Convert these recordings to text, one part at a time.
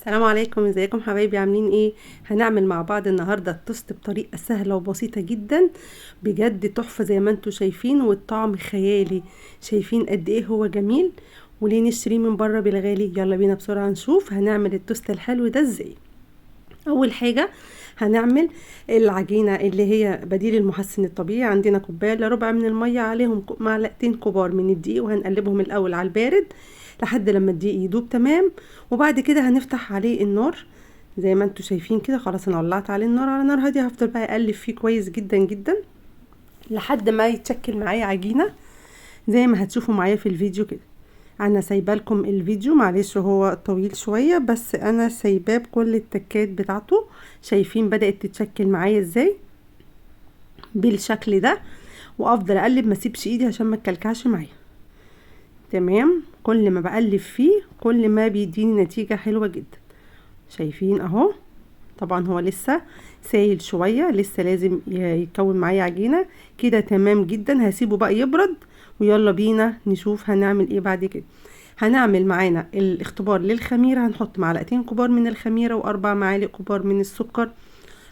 السلام عليكم، ازيكم حبايبي؟ عاملين ايه؟ هنعمل مع بعض النهارده التوست بطريقه سهله وبسيطه جدا، بجد تحفه زي ما انتم شايفين، والطعم خيالي. شايفين قد ايه هو جميل؟ وليه نشتريه من بره بالغالي؟ يلا بينا بسرعه نشوف هنعمل التوست الحلو ده ازاي. اول حاجه هنعمل العجينه اللي هي بديل المحسن الطبيعي. عندنا كوبايه الا ربع من الميه، عليهم معلقتين كبار من الدقيق، وهنقلبهم الاول على البارد لحد لما الدقيق يدوب تمام. وبعد كده هنفتح عليه النار زي ما انتم شايفين كده. خلاص انا ولعت عليه النار على نار هاديه، هفضل بقى اقلب فيه كويس جدا جدا لحد ما يتشكل معايا عجينه زي ما هتشوفوا معايا في الفيديو كده. انا سايبه لكم الفيديو، معلش هو طويل شويه، بس انا سايباه بكل التكات بتاعته. شايفين بدات تتشكل معايا ازاي بالشكل ده، وافضل اقلب ما اسيبش ايدي عشان ما تكلكعش معايا. تمام، كل ما بقلب فيه كل ما بيديني نتيجه حلوه جدا. شايفين اهو، طبعا هو لسه سايل شويه، لسه لازم يتكون معايا عجينه كده. تمام جدا، هسيبه بقى يبرد ويلا بينا نشوف هنعمل ايه بعد كده. هنعمل معانا الاختبار للخميره. هنحط معلقتين كبار من الخميره و4 معالق كبار من السكر،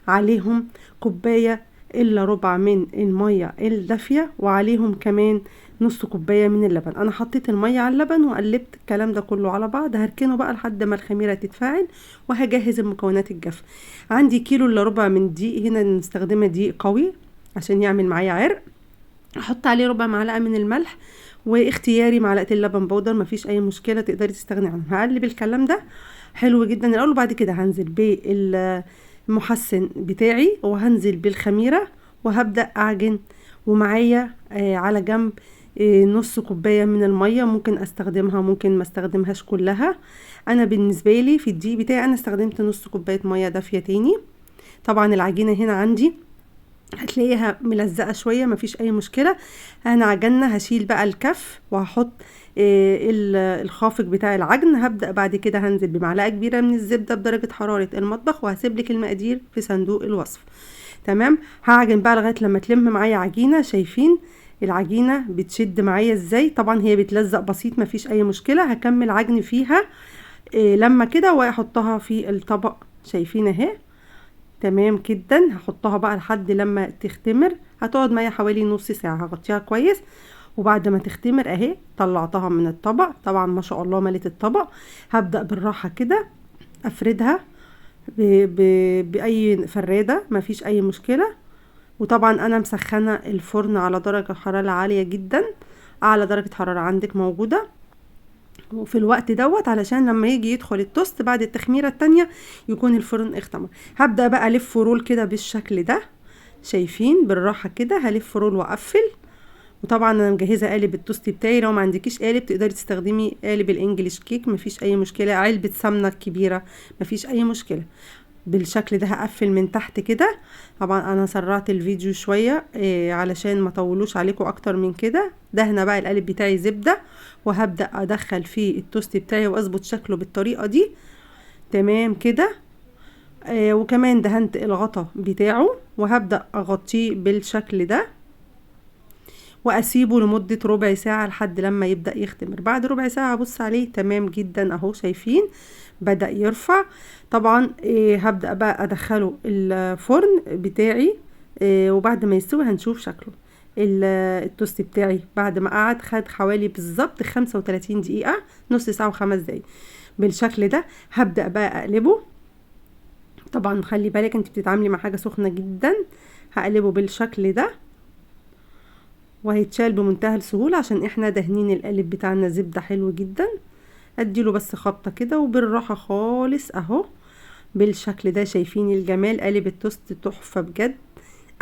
عليهم كوبايه الا ربع من الميه الدافيه، وعليهم كمان نص كوبايه من اللبن. انا حطيت الميه على اللبن وقلبت الكلام ده كله على بعض. هركنه بقى لحد ما الخميره تتفاعل، وهجهز المكونات الجافه. عندي كيلو الا ربع من الدقيق، هنا مستخدمه دقيق قوي عشان يعمل معايا عرق. احط عليه ربع معلقه من الملح، واختياري معلقه اللبن بودر، مفيش اي مشكله تقدري تستغني عنه. هقلب الكلام ده حلو جدا الاول، وبعد كده هنزل بالمحسن بتاعي وهنزل بالخميره وهبدا اعجن. ومعايا على جنب نص كوبايه من الميه، ممكن استخدمها ممكن ما استخدمهاش كلها. انا بالنسبه لي في الدقيق بتاعي انا استخدمت نص كوبايه ميه دافيه تاني. طبعا العجينه هنا عندي هتلاقيها ملزقه شويه، مفيش اي مشكله. انا عجننا، هشيل بقى الكف وهحط الخافق بتاع العجن. هبدا بعد كده هنزل بمعلقه كبيره من الزبده بدرجه حراره المطبخ، وهسيب لك المقادير في صندوق الوصف. تمام، هعجن بقى لغايه لما تلم معايا عجينه. شايفين العجينه بتشد معايا ازاي؟ طبعا هي بتلزق بسيط، مفيش اي مشكله. هكمل عجن فيها لما كده واحطها في الطبق. شايفين اهي تمام جدا. هحطها بقى لحد لما تختمر، هتقعد معايا حوالي نص ساعه. هغطيها كويس، وبعد ما تختمر اهي طلعتها من الطبق. طبعا ما شاء الله ملت الطبق. هبدا بالراحه كده افردها باي فراده، مفيش اي مشكله. وطبعا انا مسخنه الفرن على درجه حراره عاليه جدا، اعلى درجه حراره عندك موجوده وفي الوقت دوت، علشان لما يجي يدخل التوست بعد التخميره التانية يكون الفرن اختمر. هبدا بقى الف رول كده بالشكل ده. شايفين بالراحه كده هلف رول واقفل. وطبعا انا مجهزه قالب التوست بتاعي، لو ما عندكيش قالب تقدري تستخدمي قالب الانجليش كيك، مفيش اي مشكله. علبه سمنه كبيره مفيش اي مشكله. بالشكل ده هقفل من تحت كده. طبعا انا سرعت الفيديو شويه علشان ما طولوش عليكم اكتر من كده. دهنا بقى القالب بتاعي زبده، وهبدا ادخل فيه التوست بتاعي واظبط شكله بالطريقه دي. تمام كده. وكمان دهنت الغطا بتاعه، وهبدا اغطيه بالشكل ده واسيبه لمده ربع ساعه لحد لما يبدا يختمر. بعد ربع ساعه ابص عليه تمام جدا اهو. شايفين بدأ يرفع. طبعا هبدأ بقى ادخله الفرن بتاعي وبعد ما يستوي هنشوف شكله. التوست بتاعي بعد ما قعد خد حوالي بالظبط 35 دقيقة، نص ساعة و5 دقايق بالشكل ده. هبدأ بقى اقلبه. طبعا خلي بالك انت بتتعاملي مع حاجة سخنة جدا. هقلبه بالشكل ده وهيتشال بمنتهى السهولة عشان احنا دهنين القالب بتاعنا زبدة حلو جدا. اديله بس خبطه كده وبالراحه خالص اهو بالشكل ده. شايفين الجمال؟ قالب التوست تحفه بجد،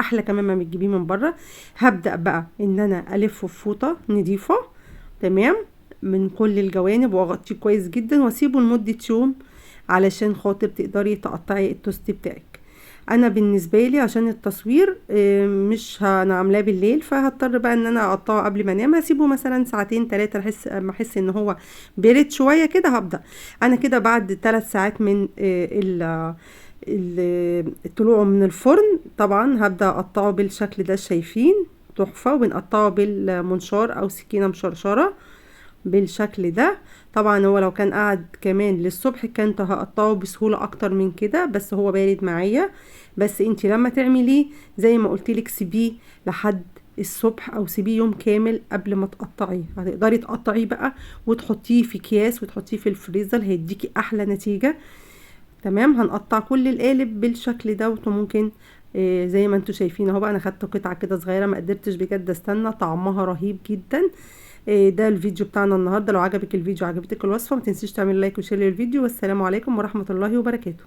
احلى كمان ما بتجيبيه من بره. هبدا بقى ان انا الفه في فوطه نضيفه تمام من كل الجوانب، واغطيه كويس جدا واسيبه لمده يوم علشان خاطر تقدري تقطعي التوست بتاعك. انا بالنسبه لي عشان التصوير مش انا عاملاه بالليل، فهضطر بقى ان انا اقطعه قبل ما انام. هسيبه مثلا ساعتين 3 اما احس ان هو برد شويه كده هبدا. انا كده بعد 3 ساعات من طلوعه من الفرن طبعا هبدا اقطعه بالشكل ده. شايفين تحفه. وبنقطعه بالمنشار او سكينه مشرشره بالشكل ده. طبعا هو لو كان قعد كمان للصبح كنت هقطعه بسهولة اكتر من كده، بس هو بارد معايا. بس انتي لما تعمليه زي ما قلتلك سيبيه لحد الصبح او سيبيه يوم كامل قبل ما تقطعيه. هتقدري تقطعيه بقى وتحطيه في اكياس وتحطيه في الفريزر، هيديكي احلى نتيجة. تمام. هنقطع كل القالب بالشكل ده، وممكن زي ما انتوا شايفين اهو بقى. انا خدت قطعه كده صغيره، ما قدرتش بجد استنى، طعمها رهيب جدا. ده الفيديو بتاعنا النهارده. لو عجبك الفيديو، عجبتك الوصفه، ما تنسيش تعملي لايك وشير للفيديو. والسلام عليكم ورحمه الله وبركاته.